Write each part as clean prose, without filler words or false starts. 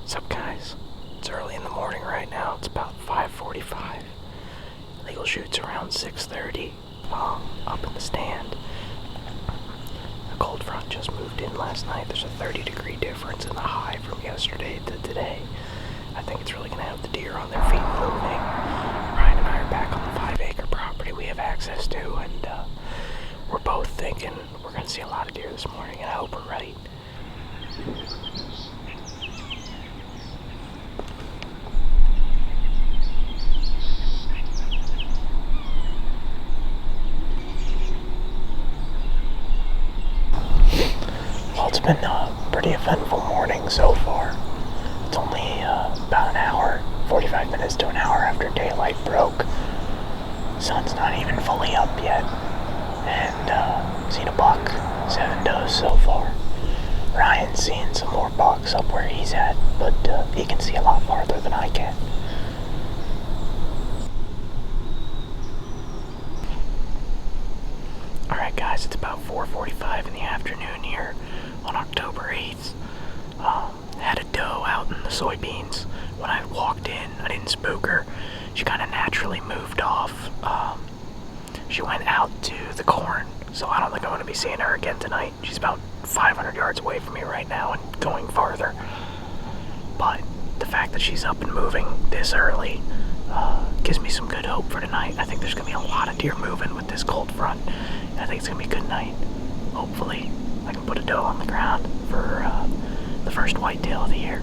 What's up, guys? It's early in the morning right now. It's about 5:45. Legal shoots around 6:30. Up in the stand. A cold front just moved in last night. There's a 30-degree difference in the high from yesterday to today. I think it's really going to have the deer on their feet moving. Ryan and I are back on the 5-acre property we have access to, and we're both thinking we're going to see a lot of deer this morning, and I hope we're right. Well, it's been a pretty eventful morning so far. It's only about an hour, 45 minutes to an hour after daylight broke. Sun's not even fully up yet. And seen a buck, 7 does so far. Ryan's seeing some more bucks up where he's at, but he can see a lot farther than I can. Alright guys, it's about 4:45 in the afternoon here on October 8th. Had a doe out in the soybeans. When I walked in, I didn't spook her. She kind of naturally moved off. She went out to the corn, so I don't think I'm going to be seeing her again tonight. She's about 500 yards away from me right now and going farther. But the fact that she's up and moving this early gives me some good hope for tonight. I think there's going to be a lot of deer moving with this cold front. And I think it's going to be a good night. Hopefully, I can put a doe on the ground for the first whitetail of the year.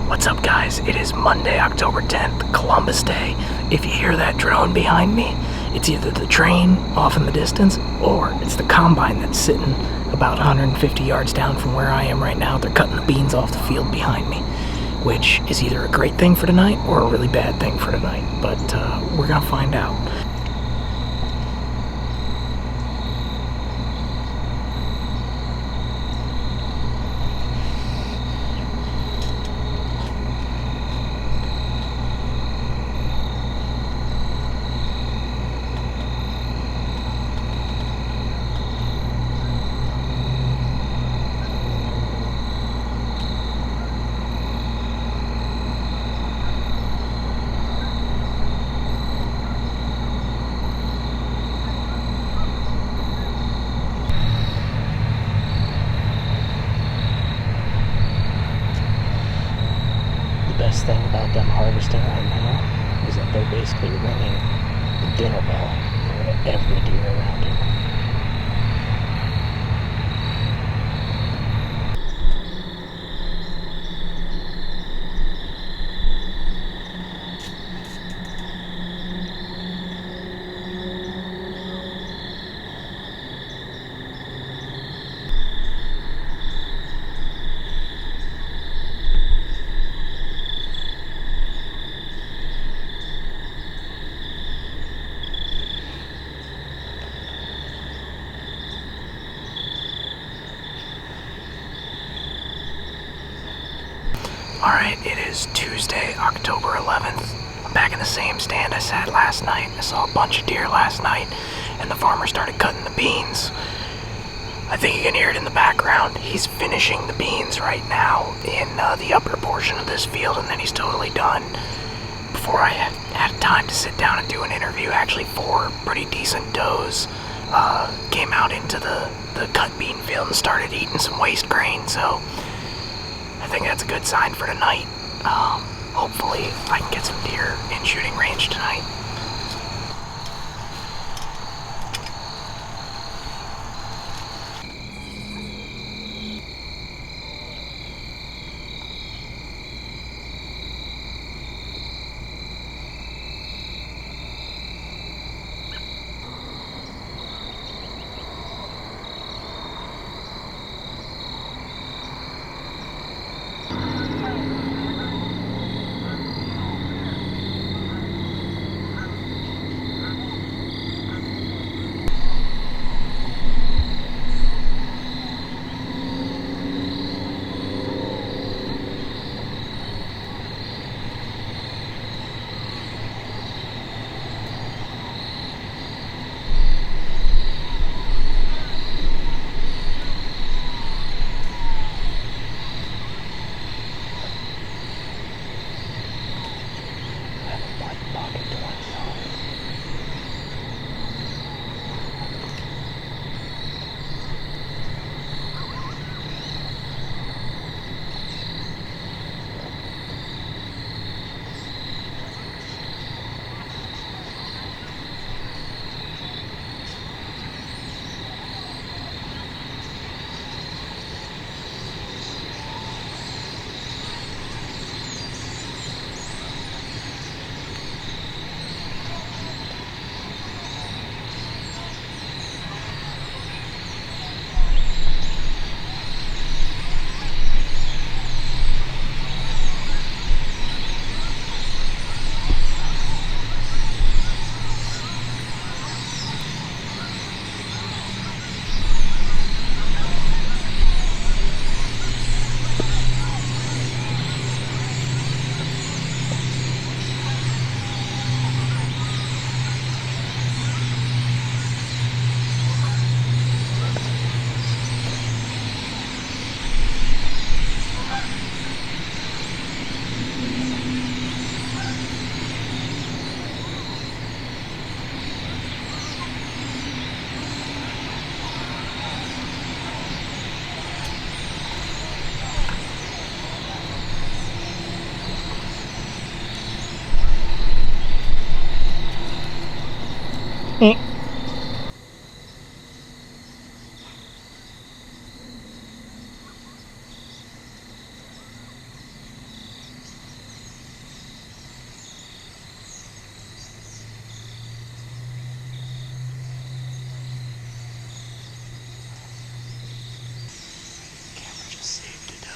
What's up, guys? It is Monday, October 10th, Columbus Day. If you hear that drone behind me, it's either the train off in the distance or it's the combine that's sitting about 150 yards down from where I am right now. They're cutting the beans off the field behind me, which is either a great thing for tonight or a really bad thing for tonight, but we're gonna find out. The best thing about them harvesting right now is that they're basically ringing the dinner bell for every deer around here. Alright, it is Tuesday, October 11th. I'm back in the same stand I sat last night. I saw a bunch of deer last night, and the farmer started cutting the beans. I think you can hear it in the background. He's finishing the beans right now in the upper portion of this field, and then he's totally done. Before I had time to sit down and do an interview, actually 4 pretty decent does came out into the cut bean field and started eating some waste grain, so I think that's a good sign for tonight. Hopefully I can get some deer in shooting range tonight. Pocket 20 on it. Camera just saved a doe.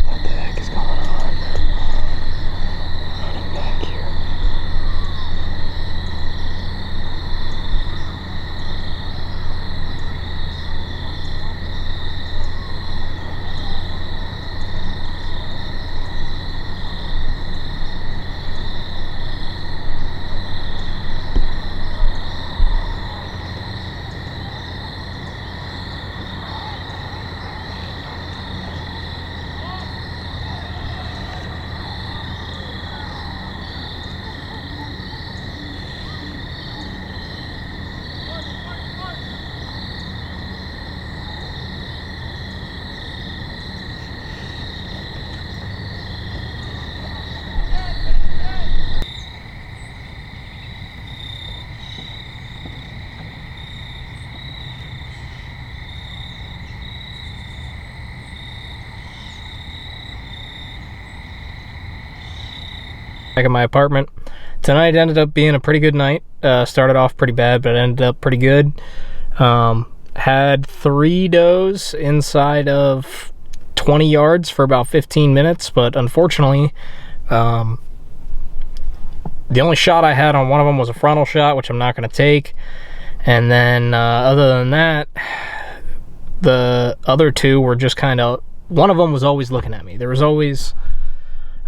What the heck is going on? Running back here. Back at my apartment. Tonight ended up being a pretty good night. Started off pretty bad, but ended up pretty good. Had 3 does inside of 20 yards for about 15 minutes, but unfortunately, the only shot I had on one of them was a frontal shot, which I'm not going to take. And then other than that, the other 2 were just kind of, one of them was always looking at me. There was always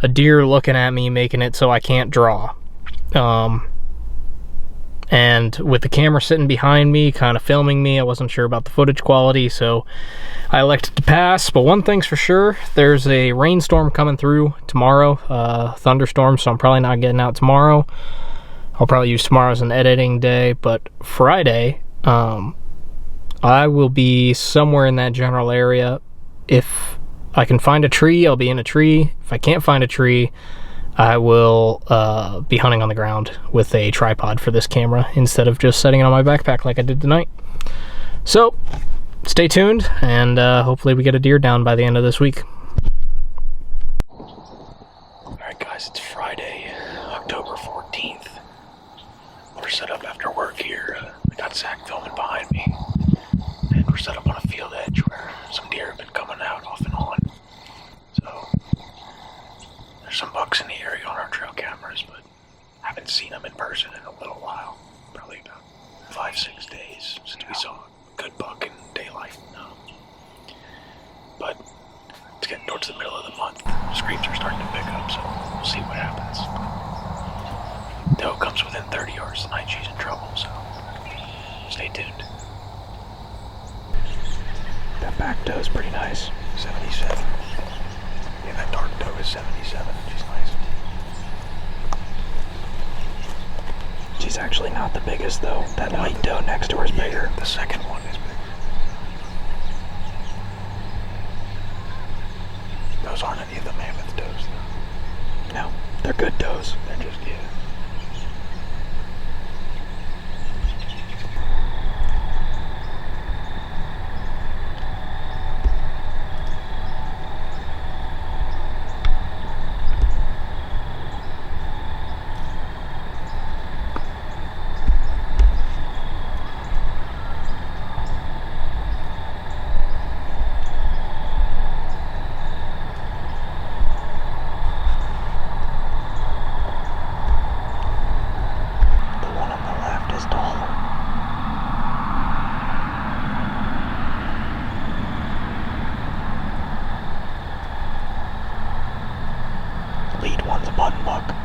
a deer looking at me, making it so I can't draw. And with the camera sitting behind me, kind of filming me, I wasn't sure about the footage quality, so I elected to pass. But one thing's for sure, there's a rainstorm coming through tomorrow, thunderstorm, so I'm probably not getting out tomorrow. I'll probably use tomorrow as an editing day, but Friday, I will be somewhere in that general area. If I can find a tree, I'll be in a tree. If I can't find a tree, I will be hunting on the ground with a tripod for this camera instead of just setting it on my backpack like I did tonight. So, stay tuned, and hopefully we get a deer down by the end of this week. Alright guys. Guys, it's Friday, October 14th. We're set up after work here. I got Zach filming behind me. And we're set up on a field edge where some deer have been coming out off and on. So, there's some bucks in the area on our trail cameras, but I haven't seen them in person in a little while. Probably about 5-6 days since we saw a good buck in daylight. But it's getting towards the middle of the month. Screams are starting to pick up, so we'll see what happens. Doe comes within 30 yards tonight, she's in trouble, so stay tuned. That back doe is pretty nice. 77. Yeah, that dark doe is 77. She's nice. She's actually not the biggest, though. That light doe next to her is bigger. The second one is bigger. Those aren't any of the mammoth does, though. No, they're good does. They're just, yeah. Lead one's a button buck.